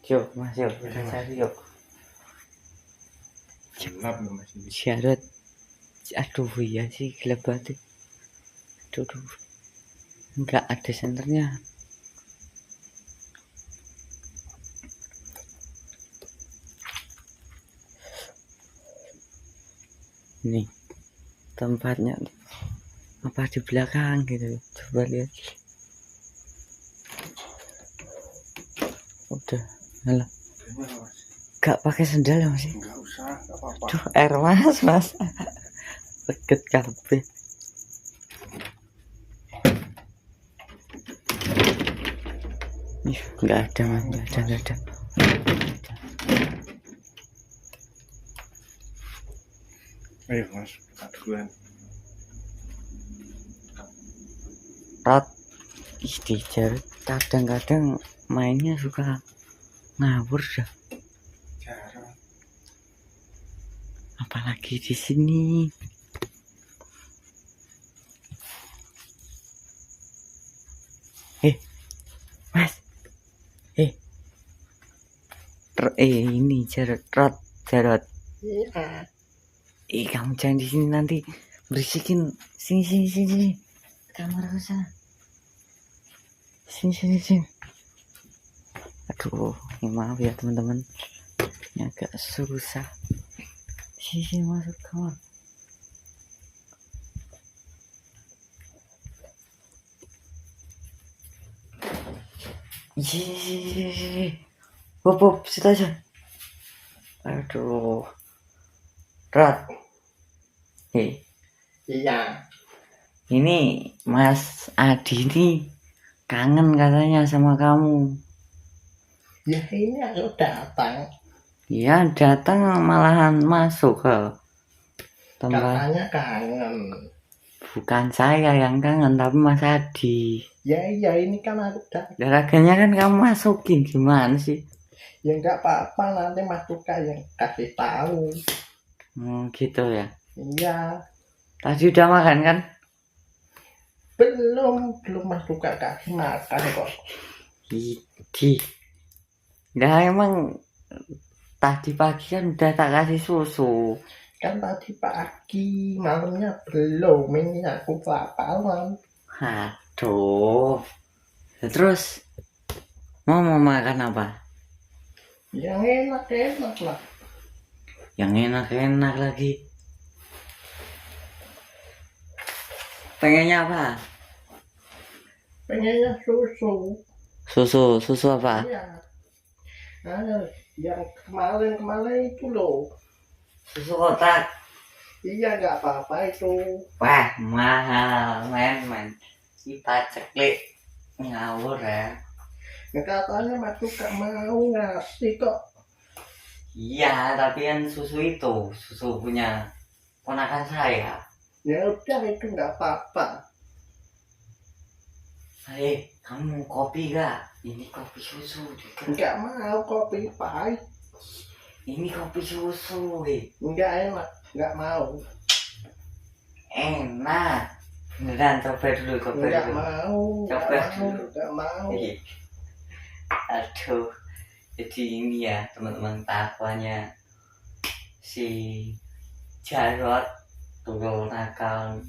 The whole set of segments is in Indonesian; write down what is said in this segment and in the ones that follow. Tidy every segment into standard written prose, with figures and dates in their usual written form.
Yuk mas, yuk kita cari yuk. Gelap loh mas ini. Syarat. Aduh iya sih gelap banget. Aduh. Enggak ada senternya. Nih tempatnya apa di belakang gitu, coba lihat. Udah malah gak pakai sendal ya mas? Enggak usah, enggak apa-apa. Duh air mas deket kabeh. Ih nggak ada mas, nggak ada. Ayo mas, buka duluan. Rot istijar kadang-kadang mainnya suka ngawur dah, Jarang. apalagi di sini. Mas ini Jarot Iya. kamu jangan di sini, nanti berisikin. Sini kamar ke sana. Sini. Aduh ini maaf ya teman-teman, ini agak susah. Sini masuk kamar. Hop, situ aja. Aduh, Rot. Iya. Ini Mas Adi nih kangen katanya sama kamu. Ya ini aku datang. Ya datang malahan masuk ke tempat. Katanya kangen. Bukan saya yang kangen, tapi Mas Adi. Ya iya ini kan aku datang. Darahnya kan kamu masukin, gimana sih? Ya enggak apa-apa, nanti Mas Luka yang kasih tahu. Gitu ya. Iya. Tadi udah makan kan? Belum Mas Luka kasih makan kok. Idi. Nah emang tadi pagi kan udah tak kasih susu. Kan tadi pagi, malamnya belum. Ini aku kelaparan. Aduh. Terus mau makan apa? Yang enak-enak lah. Yang enak-enak lagi. Pengennya apa? Pengennya susu. Susu apa? Iya. Nah, yang kemarin itu loh. Susu kotak. Iya nggak apa-apa itu. Wah mahal men. Si paceklik ngawur ya. Nah, katanya Mas Luka mau ngasih kok. Iya tapi kan susu punya ponakan saya. Ya udah itu nggak apa-apa. Kamu kopi gak? Ini kopi susu juga. Nggak mau kopi pahit. Ini kopi susu Nggak enak, nggak mau. enak. Beneran coba dulu. Nggak mau, Coba nggak mau. Aduh, jadi ini ya teman-teman tahuannya si Jarot tunggu nakal.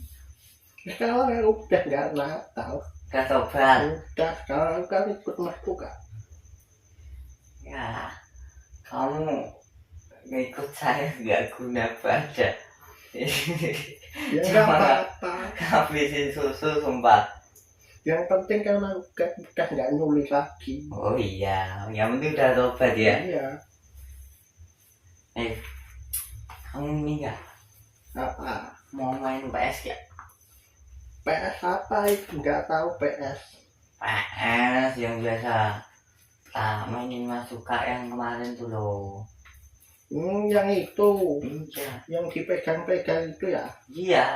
Sekarang udah nggak nakal. Gak tobat. Udah sekarang kan ikut Mas Luka. Ya, kamu ngikut saya nggak guna badan. Ya nggak apa-apa. Habisin susu sumpah. Yang penting kan udah nggak nulis lagi. Oh iya, yang penting udah tobat ya. Iya. Kamu ini nggak Apa? mau main PS ya? PS apa itu? Nggak tahu PS. PS yang biasa mainin Mas Suka yang kemarin tuh loh. Yang itu. Iya. Yang dipegang-pegang itu ya? Iya.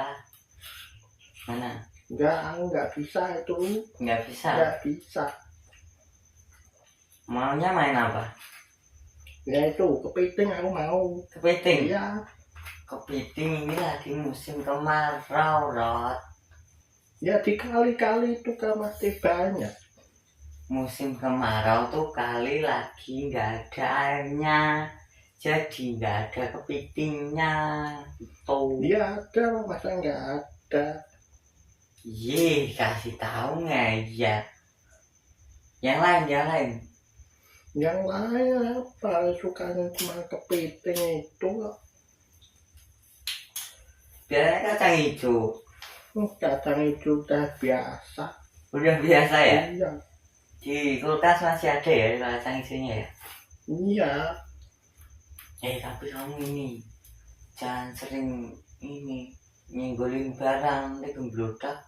Mana? Nggak bisa itu. Nggak bisa. Nggak bisa. Maunya main apa? Ya itu kepiting aku mau. Kepiting. Iya. Kepiting ini lagi musim kemarau, Rot. Ya dikali-kali itu kan masih banyak. musim kemarau tuh kali lagi nggak ada airnya, jadi nggak ada kepitingnya tuh. Ya ada, masa nggak ada? Kasih tahu nggak ya? Yang lain. Yang lain apa? Sukanya cuma kepiting itu. Biasanya kacang hijau. Kacang itu udah biasa. Udah biasa ya? Iya. Di kulkas masih ada ya kacang hijaunya ya? Iya. Tapi kamu ini jangan sering ini nyenggolin barang, nanti gemblodak,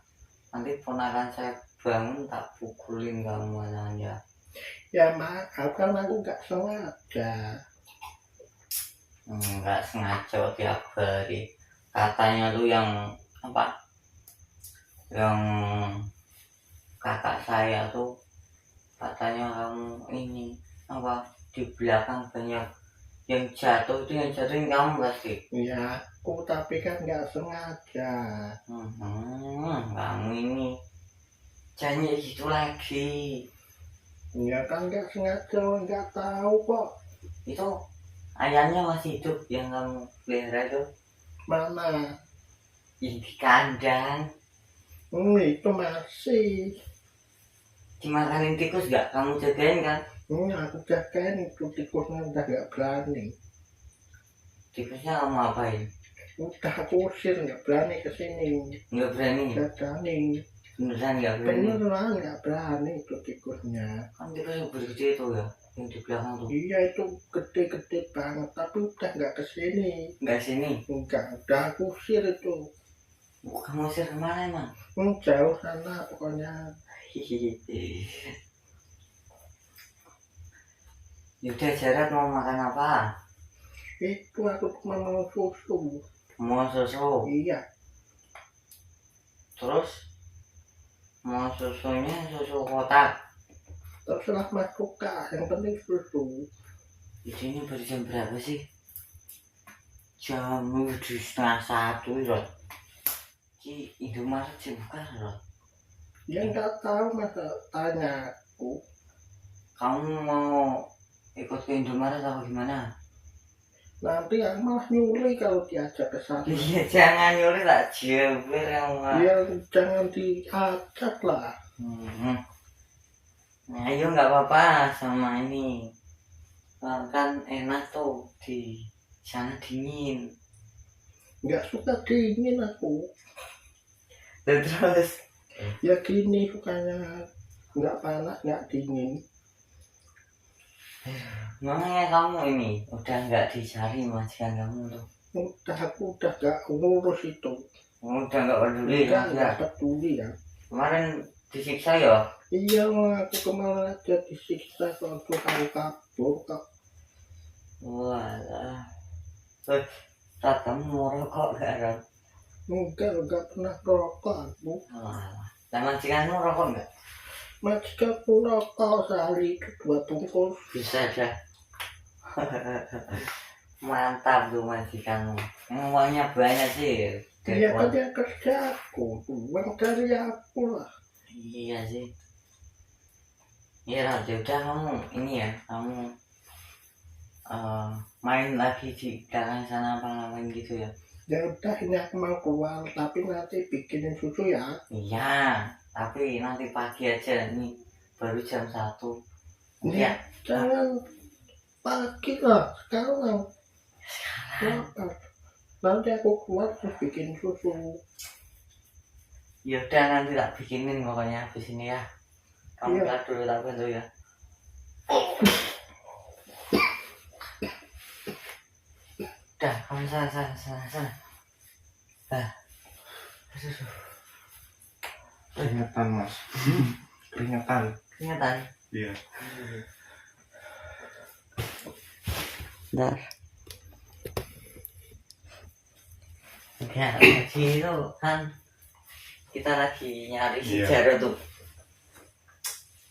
nanti ponakan saya bangun tak pukulin kamu aja. Ya maaf, kan aku nggak sengaja. Nggak sengaja tiap hari. Katanya lu yang apa? Yang kakak saya tuh katanya kamu ini apa? Di belakang banyak yang jatuh, itu yang jatuhin kamu pasti. Ya aku tapi kan nggak sengaja. Kamu ini jangan gitu lagi. Ya kan nggak sengaja, nggak tahu kok. Itu ayamnya masih hidup yang kamu pelihara itu? Mana? Di kandang. Itu masih. Dimakanin tikus gak? Kamu jagain kan? Aku jagain itu tikusnya udah nggak berani. Tikusnya kamu apain? Udah aku usir, nggak berani kesini. Nggak berani? Nggak berani. Beneran nggak berani? Beneran nggak berani itu tikusnya. Kan tikus yang gede itu ya, yang di belakang tuh. Iya itu gede-gede banget, tapi udah nggak kesini. Nggak sini? Enggak, udah aku usir itu. Kamu usir kemana emang? Jauh sana pokoknya. Yaudah Jarat mau makan apa? Itu aku cuma mau susu. Mau susu? Iya. Terus mau susunya susu kotak? Terserah mas suka, yang penting susu. Ini baru jam berapa sih? Jam udah 12:30 ya. Ci Indomaret sih buka loh. Ya nggak tahu masa tanya aku. Kamu mau ikut ke Indomaret atau gimana? Nanti aku malah nyuri kalau diajak ke sana. Iya jangan nyuri tak jeber kamu. Ya jangan diajak lah. Nah, ayo nggak apa-apa sama ini. Kan enak tuh di sana dingin. Nggak suka dingin aku. Dan terus Ya gini sukanya, nggak panas nggak dingin. memangnya kamu ini udah nggak dicari majikan kamu tuh? Aku udah nggak ngurus itu. Udah nggak peduli ya? Nggak peduli ya. Kemarin disiksa ya? Iya, aku kemarin aja disiksa kalau aku kabur kok. Walah. Saat kamu mau rokok gak, Ron? Enggak pernah rokok aku. Walah. Dan majikanmu rokok nggak? Majikanku rokok sehari itu 2 bungkus. Bisa dah. Mantap tuh majikanmu. Uangnya banyak sih. Iya kan dia kerja aku, uang dari aku lah. Iya sih. Iya, udah kamu ini ya, kamu main lagi di dalam sana apa ngapain gitu ya? Ya udah ini aku mau keluar, tapi nanti bikinin susu ya. Iya, tapi nanti pagi aja, ini baru jam 1. Ya, jangan pagi lah, sekarang. Nanti aku keluar terus bikin susu. Ya udah nanti tak bikinin pokoknya habis ini ya. Kamu keluar dulu tak bantu ya. Udah, kamu sana. Keringetan mas. Keringetan. Iya. Bentar. Ya, lagi itu kan kita lagi nyari sejarah tuh.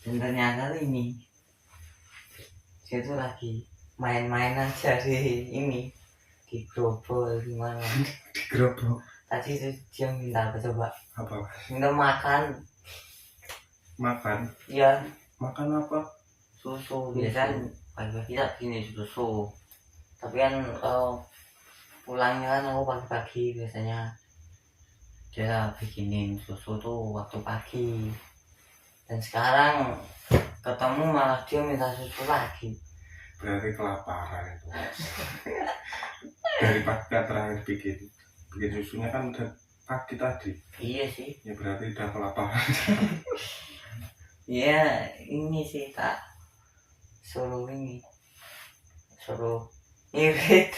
Dan ternyata ini dia tuh lagi main-main aja di ini di grobol gimana? Di gerobak. Tadi tuh dia minta apa coba? Apa? Minta makan. Makan. Ya, Makan apa? Susu biasanya pagi-pagi tak bikin susu, tapi kan kalau pulangnya kan aku pagi-pagi biasanya dia bikinin susu tuh waktu pagi, dan sekarang ketemu malah dia minta susu lagi. Berarti kelaparan itu, Mas. Dari pagi kan terakhir bikin susunya kan udah pagi tadi. Iya sih, Ya berarti udah kelaparan. iya ini sih tak suruh ngirit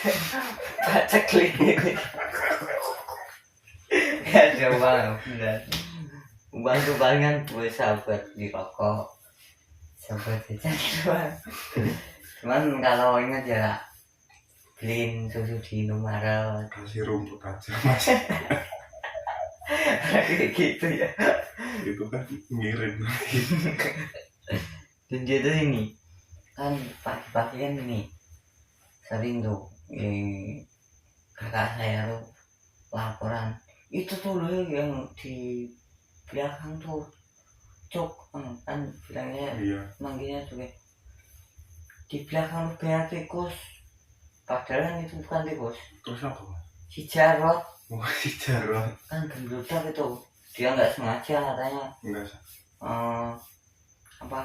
baca klik ya coba bener uang tuh palingan buat sahabat di rokok, sahabat jajan doang. Cuman kalau ingat ya beliin susu di Indomaret Kasih rumput aja, Mas. kayak gitu ya. Itu kan ngirim. Dan dia tuh ini kan pagi-pagi kan ini sering tuh kakak saya tuh laporan itu tuh loh yang di belakang tuh cok kan bilangnya Iya. manggilnya tuh kayak di belakang banyak tikus, padahal kan itu bukan tikus, Terus apa, Mas? si Jarot Mau si Jarot. kan gendrudak itu, dia nggak sengaja katanya Enggak sih. apa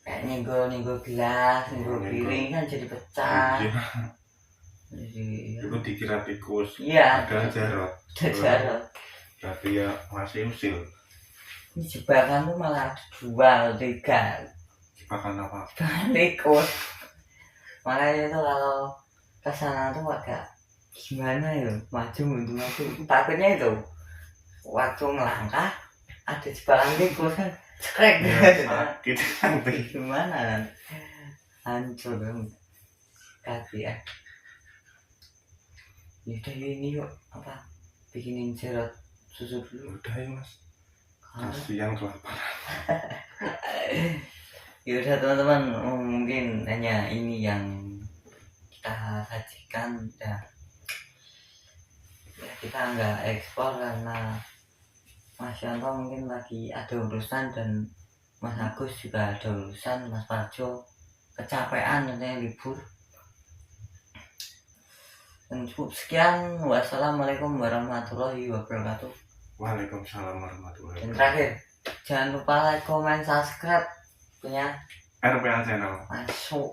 kayak nyenggol gelas, nyenggol piring kan jadi pecah. Iya. Jadi Itu dikira tikus. iya, Ada Jarot. Jarot. Berarti ya masih usil. Ini jebakan tuh malah jual 3 Jebakan apa? jebakan tikus. Makanya itu kalau kesana tuh agak gimana ya, maju mundur maju. Takutnya itu waktu melangkah ada jebakan tikus kan cekrek Sakit nanti. gimana kan, hancur kaki ya. Yaudah ini yuk apa bikinin Jarot susu dulu. Udah ya, Mas. Kasihan kelaparan. Yaudah teman-teman, mungkin hanya ini yang kita sajikan ya kita nggak ekspor karena Mas Yanto mungkin lagi ada urusan dan Mas Agus juga ada urusan, Mas Parjo kecapean katanya libur. Dan cukup sekian, wassalamualaikum warahmatullahi wabarakatuh. Waalaikumsalam warahmatullahi Dan wabarakatuh. terakhir, jangan lupa like, comment, subscribe punya RPA channel. masuk